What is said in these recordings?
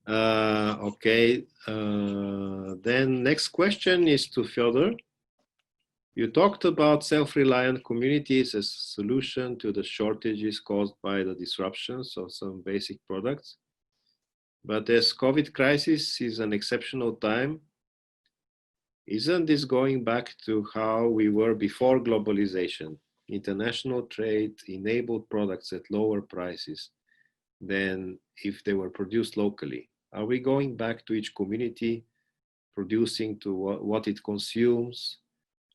Okay. Then next question is to Fyodor. You talked about self-reliant communities as a solution to the shortages caused by the disruptions of some basic products. But as COVID crisis is an exceptional time, isn't this going back to how we were before globalization? International trade enabled products at lower prices than if they were produced locally. Are we going back to each community producing to what it consumes,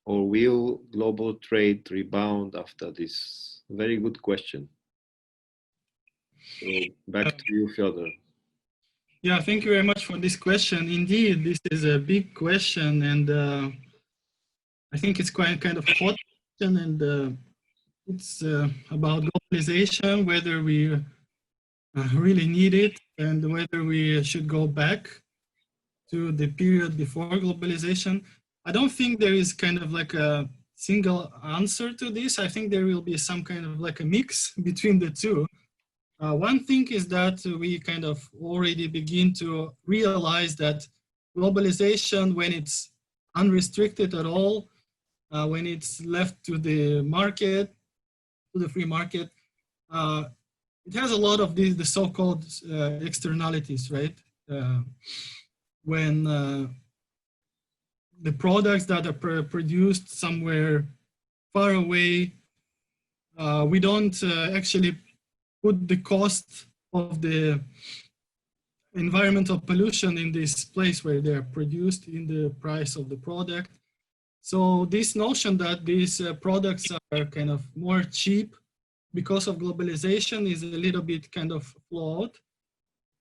or will global trade rebound after this? Very good question. So back to you, Fyodor. Yeah, thank you very much for this question. Indeed, this is a big question, and I think it's quite kind of hot question, and it's about globalization, whether we really need it, and whether we should go back to the period before globalization. I don't think there is kind of like a single answer to this. I think there will be some kind of like a mix between the two. One thing is that we kind of already begin to realize that globalization, when it's unrestricted at all, when it's left to the market, to the free market, it has a lot of the so-called externalities, right? When the products that are produced somewhere far away, we don't actually put the cost of the environmental pollution in this place where they are produced in the price of the product. So this notion that these products are kind of more cheap because of globalization is a little bit kind of flawed.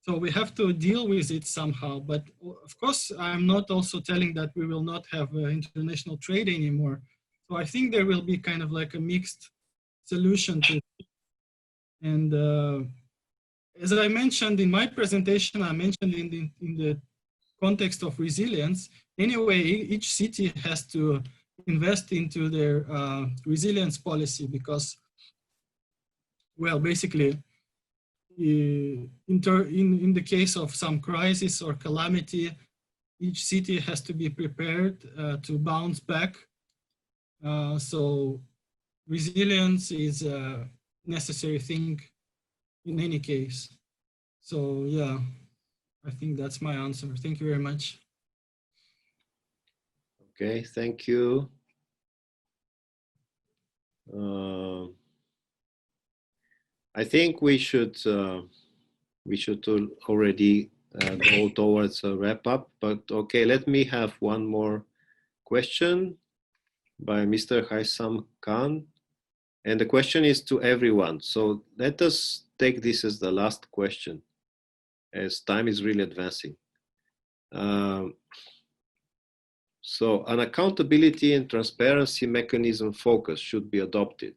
So we have to deal with it somehow. But of course, I'm not also telling that we will not have international trade anymore. So I think there will be kind of like a mixed solution to it. And as I mentioned in my presentation, I mentioned in the context of resilience, anyway, each city has to invest into their resilience policy because, well, basically, in the case of some crisis or calamity, each city has to be prepared to bounce back. So resilience is a necessary thing in any case. So yeah, I think that's my answer. Thank you very much. Okay, thank you. I think we should already go towards a wrap up, but okay, let me have one more question by Mr. Haisam Khan. And the question is to everyone. So let us take this as the last question, as time is really advancing. So an accountability and transparency mechanism focus should be adopted.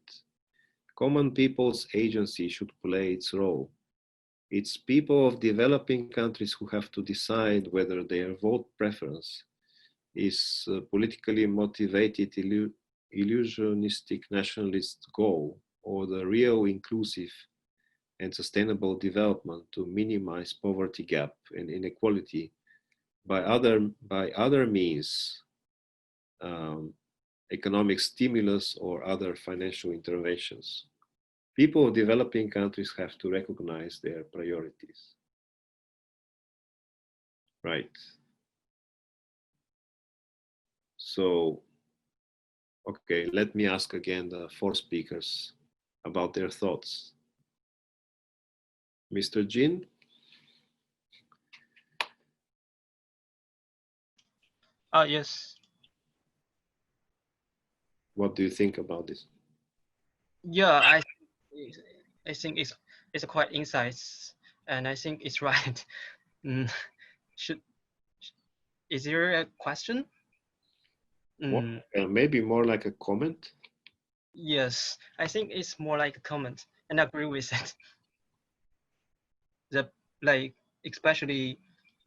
Common people's agency should play its role. It's people of developing countries who have to decide whether their vote preference is politically motivated illusionistic nationalist goal or the real inclusive and sustainable development to minimize poverty gap and inequality by other means, economic stimulus or other financial interventions. People of developing countries have to recognize their priorities. Right. So, okay, let me ask again the four speakers about their thoughts. Mr. Jin? Yes. What do you think about this? Yeah, I think it's quite insights, and I think it's right. Is there a question? Maybe more like a comment. Yes, I think it's more like a comment, and I agree with it. Especially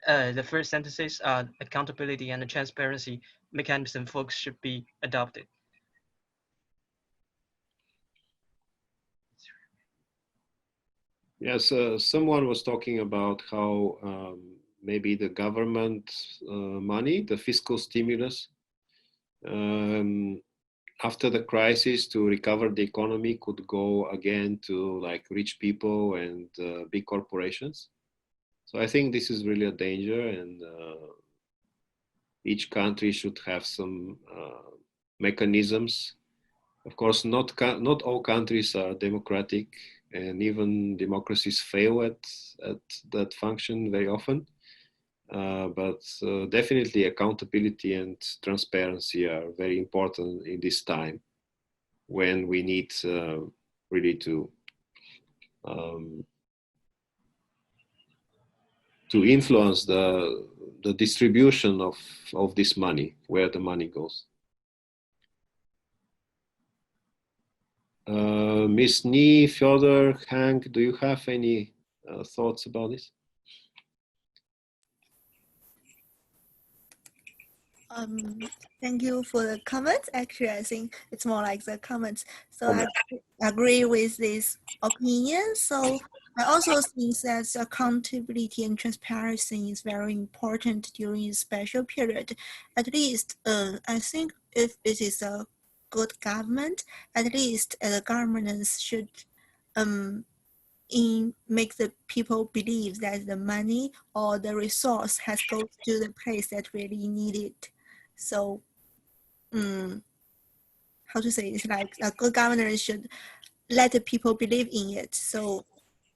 the first sentences, accountability and the transparency mechanism folks should be adopted. Yes, someone was talking about how maybe the government money, the fiscal stimulus, um, after the crisis to recover the economy could go again to like rich people and big corporations. So I think this is really a danger, and each country should have some mechanisms. Of course, not all countries are democratic, and even democracies fail at that function very often. But definitely accountability and transparency are very important in this time when we need really um, to influence the distribution of this money, where the money goes. Miss Ni, Fyodor, Hank, do you have any thoughts about this? Thank you for the comments. Actually, I think it's more like the comments. So I agree with this opinion. So I also think that accountability and transparency is very important during a special period. At least, I think if it is a good government, at least the governance should make the people believe that the money or the resource has gone to the place that really need it. So, how to say, it's like a good governor should let the people believe in it. So,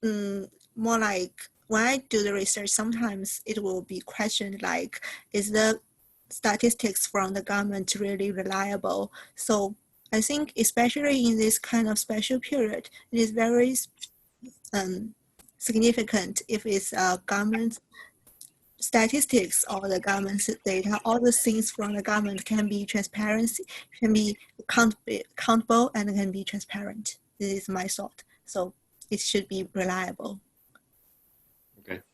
more like when I do the research, sometimes it will be questioned like, is the statistics from the government really reliable? So I think especially in this kind of special period, it is very significant if it's government statistics or the government's data. All the things from the government can be transparency, can be accountable, and can be transparent. This is my thought. So it should be reliable. Okay,